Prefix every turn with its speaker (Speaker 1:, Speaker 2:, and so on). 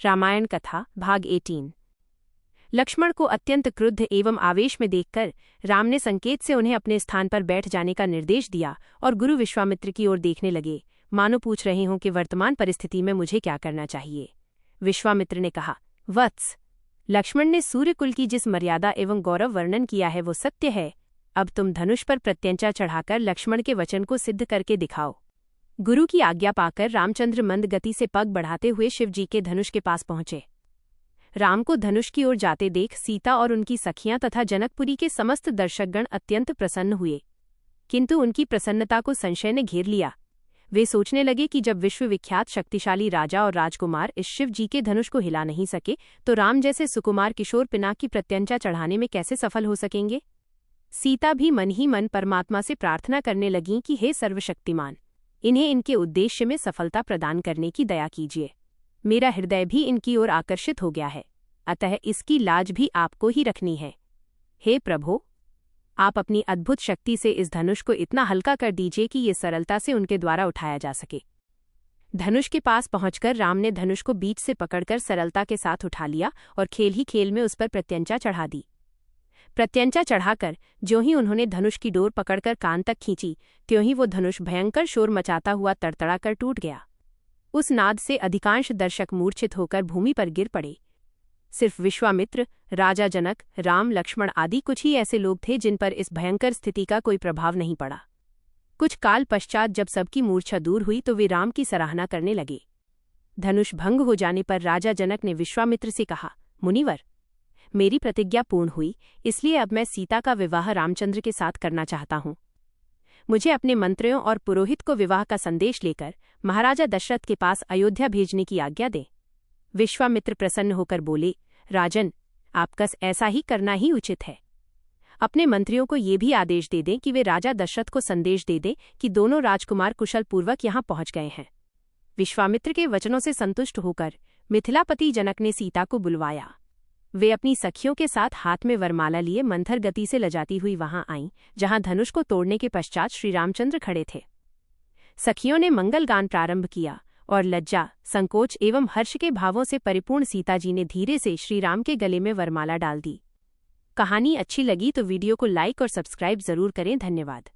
Speaker 1: रामायण कथा भाग 18। लक्ष्मण को अत्यंत क्रुद्ध एवं आवेश में देखकर राम ने संकेत से उन्हें अपने स्थान पर बैठ जाने का निर्देश दिया और गुरु विश्वामित्र की ओर देखने लगे, मानो पूछ रहे हों कि वर्तमान परिस्थिति में मुझे क्या करना चाहिए। विश्वामित्र ने कहा, वत्स, लक्ष्मण ने सूर्यकुल की जिस मर्यादा एवं गौरव वर्णन किया है वो सत्य है। अब तुम धनुष पर प्रत्यंचा चढ़ाकर लक्ष्मण के वचन को सिद्ध करके दिखाओ। गुरु की आज्ञा पाकर रामचंद्र मंद गति से पग बढ़ाते हुए शिवजी के धनुष के पास पहुंचे। राम को धनुष की ओर जाते देख सीता और उनकी सखियां तथा जनकपुरी के समस्त दर्शकगण अत्यंत प्रसन्न हुए, किंतु उनकी प्रसन्नता को संशय ने घेर लिया। वे सोचने लगे कि जब विश्वविख्यात शक्तिशाली राजा और राजकुमार इस शिव जी के धनुष को हिला नहीं सके, तो राम जैसे सुकुमार किशोर पिनाक की प्रत्यंचा चढ़ाने में कैसे सफल हो सकेंगे। सीता भी मन ही मन परमात्मा से प्रार्थना करने लगीं कि हे सर्वशक्तिमान, इन्हें इनके उद्देश्य में सफलता प्रदान करने की दया कीजिए। मेरा हृदय भी इनकी ओर आकर्षित हो गया है, अतः इसकी लाज भी आपको ही रखनी है। हे प्रभो, आप अपनी अद्भुत शक्ति से इस धनुष को इतना हल्का कर दीजिए कि ये सरलता से उनके द्वारा उठाया जा सके। धनुष के पास पहुंचकर राम ने धनुष को बीच से पकड़कर सरलता के साथ उठा लिया और खेल ही खेल में उस पर प्रत्यंचा चढ़ा दी। प्रत्यंचा चढ़ाकर ज्यों ही उन्होंने धनुष की डोर पकड़कर कान तक खींची, त्यों ही वो धनुष भयंकर शोर मचाता हुआ तड़तड़ा कर टूट गया। उस नाद से अधिकांश दर्शक मूर्छित होकर भूमि पर गिर पड़े। सिर्फ विश्वामित्र, राजा जनक, राम, लक्ष्मण आदि कुछ ही ऐसे लोग थे जिन पर इस भयंकर स्थिति का कोई प्रभाव नहीं पड़ा। कुछ काल पश्चात जब सबकी मूर्छा दूर हुई तो वे राम की सराहना करने लगे। धनुष भंग हो जाने पर राजा जनक ने विश्वामित्र से कहा, मुनिवर, मेरी प्रतिज्ञा पूर्ण हुई, इसलिए अब मैं सीता का विवाह रामचंद्र के साथ करना चाहता हूँ। मुझे अपने मंत्रियों और पुरोहित को विवाह का संदेश लेकर महाराजा दशरथ के पास अयोध्या भेजने की आज्ञा दें। विश्वामित्र प्रसन्न होकर बोले, राजन, आपका ऐसा ही करना ही उचित है। अपने मंत्रियों को ये भी आदेश दे दें कि वे राजा दशरथ को संदेश दे दें कि दोनों राजकुमार कुशल पूर्वक यहाँ पहुँच गए हैं। विश्वामित्र के वचनों से संतुष्ट होकर मिथिलापति जनक ने सीता को बुलवाया। वे अपनी सखियों के साथ हाथ में वरमाला लिए मंथर गति से लजाती हुई वहां आईं, जहां धनुष को तोड़ने के पश्चात श्री रामचंद्र खड़े थे। सखियों ने मंगल गान प्रारंभ किया और लज्जा, संकोच एवं हर्ष के भावों से परिपूर्ण सीताजी ने धीरे से श्री राम के गले में वरमाला डाल दी। कहानी अच्छी लगी तो वीडियो को लाइक और सब्सक्राइब जरूर करें। धन्यवाद।